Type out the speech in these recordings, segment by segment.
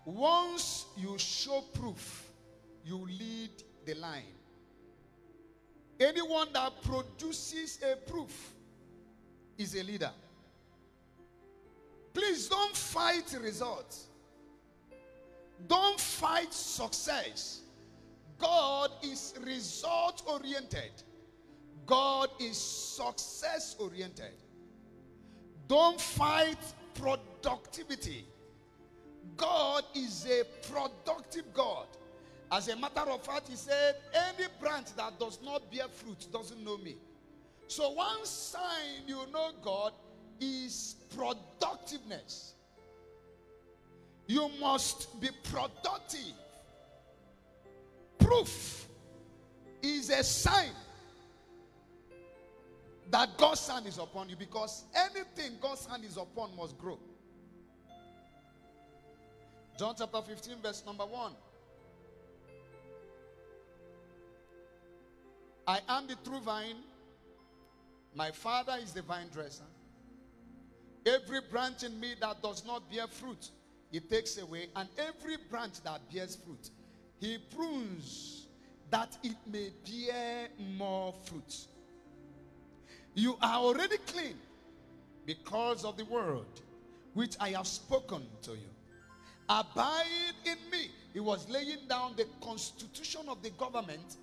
Once you show proof, you lead the line. Anyone that produces a proof is a leader. Please don't fight results. Don't fight success. God is result oriented. God is success oriented. Don't fight productivity. God is a productive God. As a matter of fact, he said, any branch that does not bear fruit doesn't know me. So one sign you know God is productiveness. You must be productive. Proof is a sign that God's hand is upon you, because anything God's hand is upon must grow. John chapter 15 verse number 1. I am the true vine. My Father is the vine dresser. Every branch in me that does not bear fruit, he takes away. And every branch that bears fruit, he prunes that it may bear more fruit. You are already clean because of the word which I have spoken to you. Abide in me. He was laying down the constitution of the government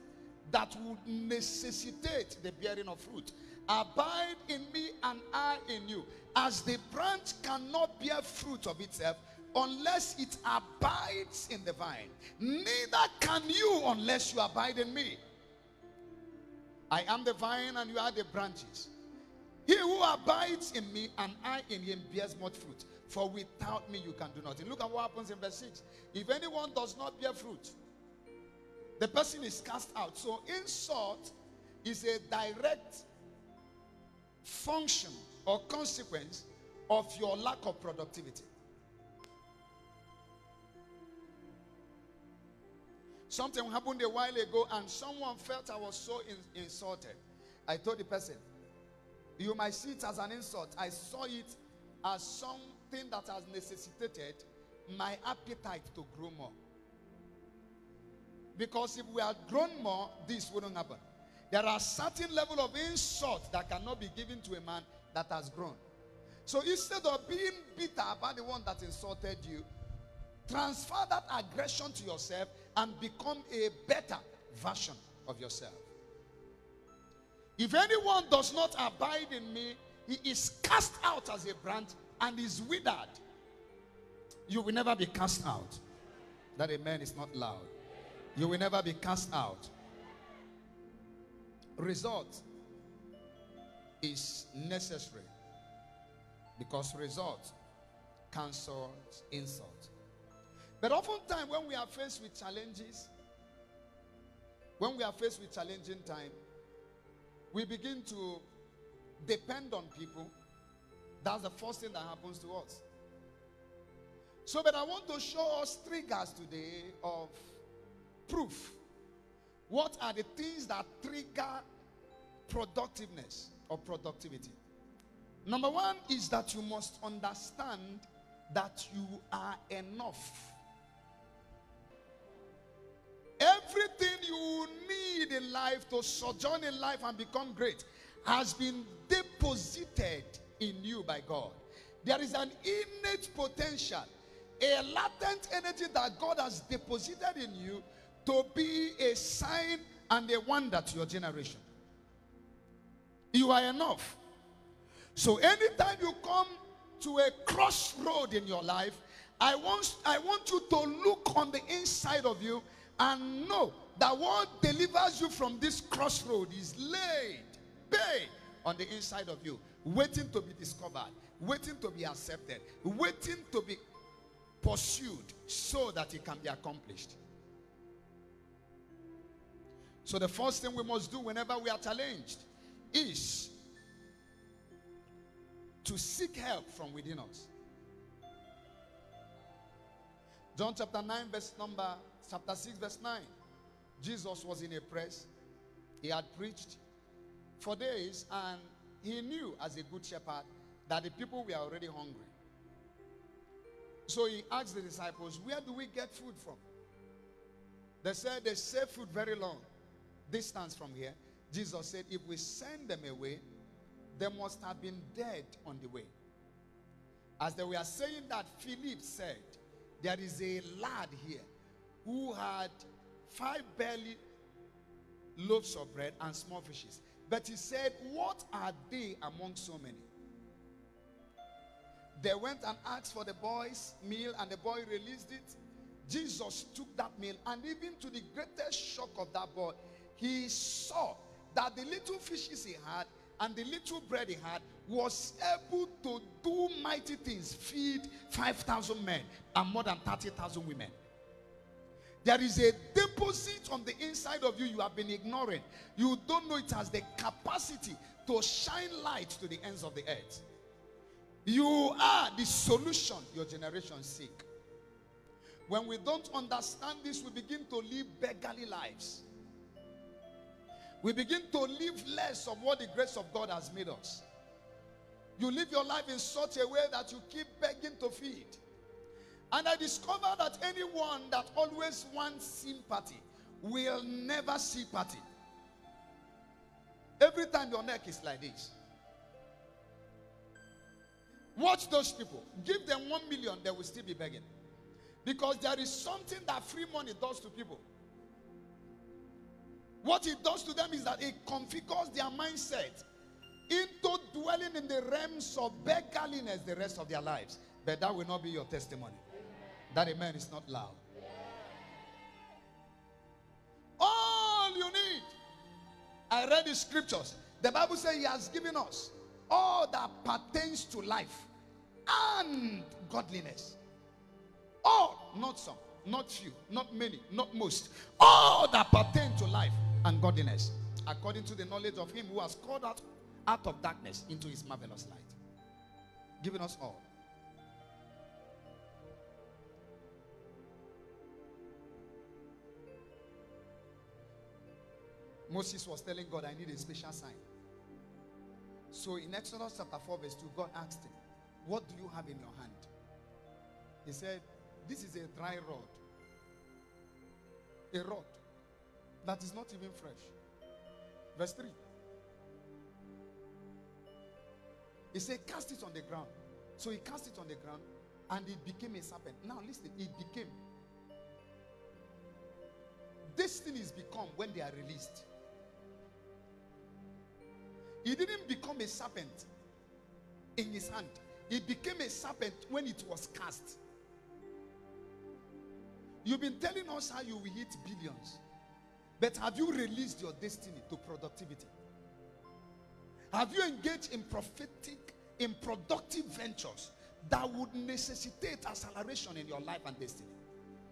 that would necessitate the bearing of fruit. Abide in me and I in you. As the branch cannot bear fruit of itself unless it abides in the vine, neither can you unless you abide in me. I am the vine and you are the branches. He who abides in me and I in him bears much fruit. For without me you can do nothing. Look at what happens in verse 6. If anyone does not bear fruit, the person is cast out. So insult is a direct function or consequence of your lack of productivity. Something happened a while ago and someone felt I was so insulted. I told the person, you might see it as an insult. I saw it as something that has necessitated my appetite to grow more. Because if we had grown more, this wouldn't happen. There are certain level of insult that cannot be given to a man that has grown. So instead of being bitter about the one that insulted you, transfer that aggression to yourself and become a better version of yourself. If anyone does not abide in me, he is cast out as a branch and is withered. You will never be cast out. That amen is not loud. You will never be cast out. Result is necessary, because result cancels insult. But oftentimes when we are faced with challenges, when we are faced with challenging time, we begin to depend on people. That's the first thing that happens to us. So, but I want to show us triggers today of proof. What are the things that trigger productiveness or productivity? Number one is that you must understand that you are enough. Everything you need in life to sojourn in life and become great has been deposited in you by God. There is an innate potential, a latent energy that God has deposited in you to be a sign and a wonder to your generation. You are enough. So anytime you come to a crossroad in your life, I want you to look on the inside of you and know that what delivers you from this crossroad is laid bare on the inside of you, waiting to be discovered, waiting to be accepted, waiting to be pursued so that it can be accomplished. So the first thing we must do whenever we are challenged is to seek help from within us. John chapter 6 verse 9. Jesus was in a press. He had preached for days, and he knew as a good shepherd that the people were already hungry. So he asked the disciples, where do we get food from? They said they saved food very long distance from here. Jesus said, if we send them away, they must have been dead on the way. As they were saying that, Philip said, there is a lad here who had 5 barley loaves of bread and small fishes. But he said, what are they among so many? They went and asked for the boy's meal, and the boy released it. Jesus took that meal, and even to the greatest shock of that boy, he saw that the little fishes he had and the little bread he had was able to do mighty things, feed 5,000 men and more than 30,000 women. There is a deposit on the inside of you you have been ignoring. You don't know it has the capacity to shine light to the ends of the earth. You are the solution your generation seek. When we don't understand this, we begin to live beggarly lives. We begin to live less of what the grace of God has made us. You live your life in such a way that you keep begging to feed. And I discovered that anyone that always wants sympathy will never see party. Every time your neck is like this. Watch those people. Give them 1 million, they will still be begging. Because there is something that free money does to people. What it does to them is that it configures their mindset into dwelling in the realms of beggarliness the rest of their lives. But that will not be your testimony. That amen is not loud. All you need. I read the scriptures. The Bible says he has given us all that pertains to life and godliness. All, not some, not few, not many, not most. All that pertain to life and godliness, according to the knowledge of him who has called us out of darkness into his marvelous light. Giving us all. Moses was telling God, I need a special sign. So in Exodus chapter 4 verse 2, God asked him, what do you have in your hand? He said, this is a dry rod. A rod that is not even fresh. Verse 3. He said, cast it on the ground. So he cast it on the ground and it became a serpent. Now listen, it became. Destinies become when they are released. It didn't become a serpent in his hand. It became a serpent when it was cast. You've been telling us how you will hit billions. But have you released your destiny to productivity? Have you engaged in prophetic, in productive ventures that would necessitate acceleration in your life and destiny?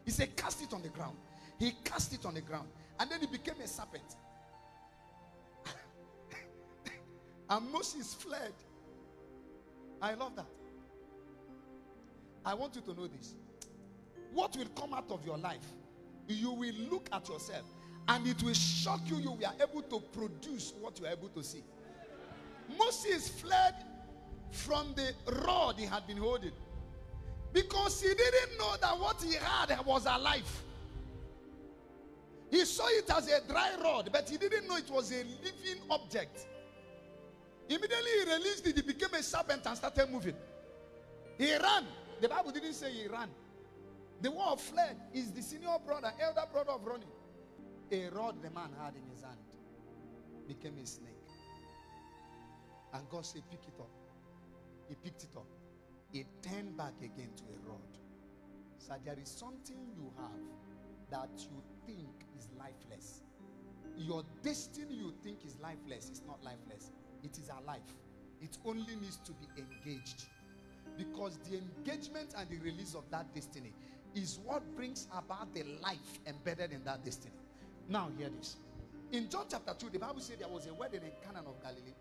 He said, cast it on the ground. He cast it on the ground. And then it became a serpent. And Moses fled. I love that. I want you to know this. What will come out of your life? You will look at yourself and it will shock you. You were able to produce what you are able to see. Moses fled from the rod he had been holding because he didn't know that what he had was alive. He saw it as a dry rod, but he didn't know it was a living object. Immediately he released it, he became a serpent and started moving. He ran. The Bible didn't say he ran. The one fled is the senior brother, elder brother of running. A rod the man had in his hand became a snake. And God said, pick it up. He picked it up. It turned back again to a rod. So there is something you have that you think is lifeless. Your destiny you think is lifeless is not lifeless. It is alive. It only needs to be engaged. Because the engagement and the release of that destiny is what brings about the life embedded in that destiny. Now hear this. In John chapter 2, the Bible said there was a wedding in Cana of Galilee.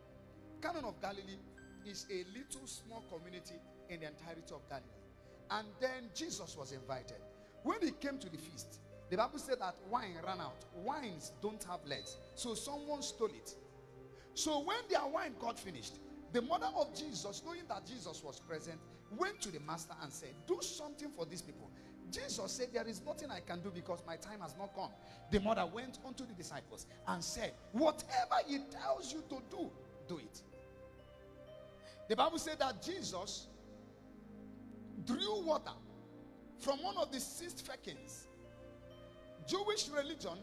Cana of Galilee is a little small community in the entirety of Galilee. And then Jesus was invited. When he came to the feast, the Bible said that wine ran out. Wines don't have legs. So someone stole it. So when their wine got finished, the mother of Jesus, knowing that Jesus was present, went to the master and said, do something for these people. Jesus said, there is nothing I can do because my time has not come. The mother went unto the disciples and said, whatever he tells you to do, do it. The Bible said that Jesus drew water from one of the 6 fekins. Jewish religion,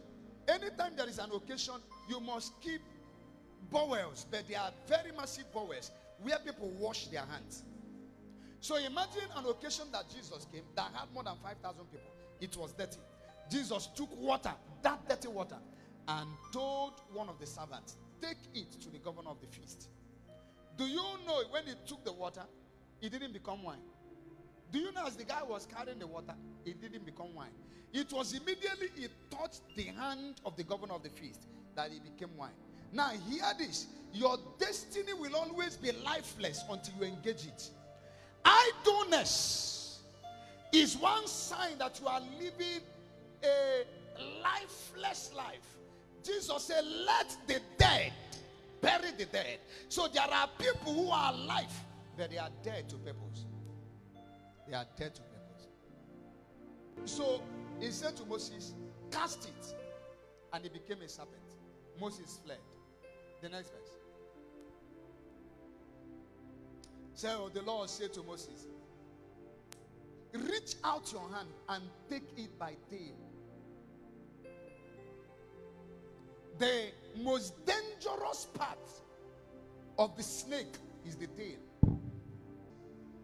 anytime there is an occasion, you must keep bowels, but they are very massive bowels where people wash their hands. So imagine an occasion that Jesus came that had more than 5,000 people. It was dirty. Jesus took water, that dirty water, and told one of the servants, take it to the governor of the feast. Do you know when he took the water, it didn't become wine? Do you know as the guy was carrying the water, it didn't become wine? It was immediately it touched the hand of the governor of the feast that it became wine. Now hear this. Your destiny will always be lifeless until you engage it. Idleness is one sign that you are living a lifeless life. Jesus said, let the dead bury the dead. So there are people who are alive, but they are dead to purpose. They are dead to purpose. So he said to Moses, cast it. And it became a serpent. Moses fled. The next verse. So the Lord said to Moses, reach out your hand and take it by tail. The most dangerous part of the snake is the tail.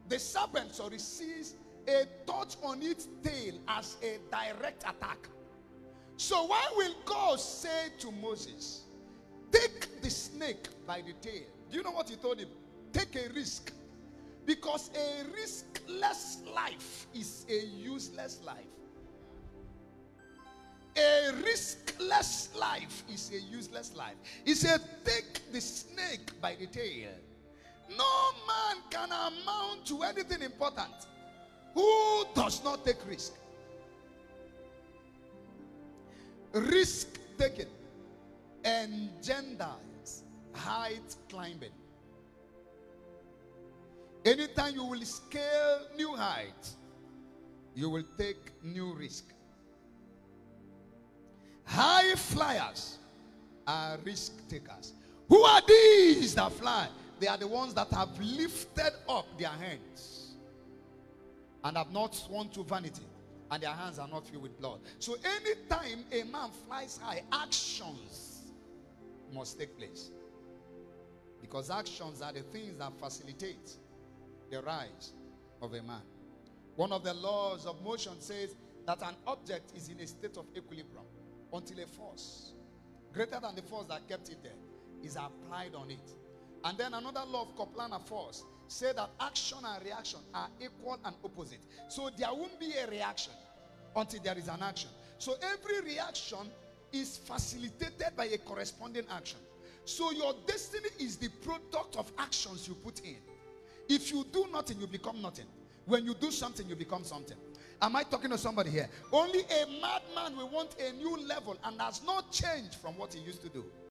The serpent sees a touch on its tail as a direct attack. So why will God say to Moses, take the snake by the tail? Do you know what he told him? Take a risk. Because a riskless life is a useless life. A riskless life is a useless life. He said, take the snake by the tail. No man can amount to anything important who does not take risk. Risk taken engenders height climbing. Anytime you will scale new heights, you will take new risk. High flyers are risk takers. Who are these that fly? They are the ones that have lifted up their hands and have not sworn to vanity, and their hands are not filled with blood. So anytime a man flies high, actions must take place. Because actions are the things that facilitate the rise of a man. One of the laws of motion says that an object is in a state of equilibrium until a force greater than the force that kept it there is applied on it. And then another law of Coupling force says that action and reaction are equal and opposite. So there won't be a reaction until there is an action. So every reaction is facilitated by a corresponding action. So your destiny is the product of actions you put in. If you do nothing, you become nothing. When you do something, you become something. Am I talking to somebody here? Only a madman will want a new level and has not changed from what he used to do.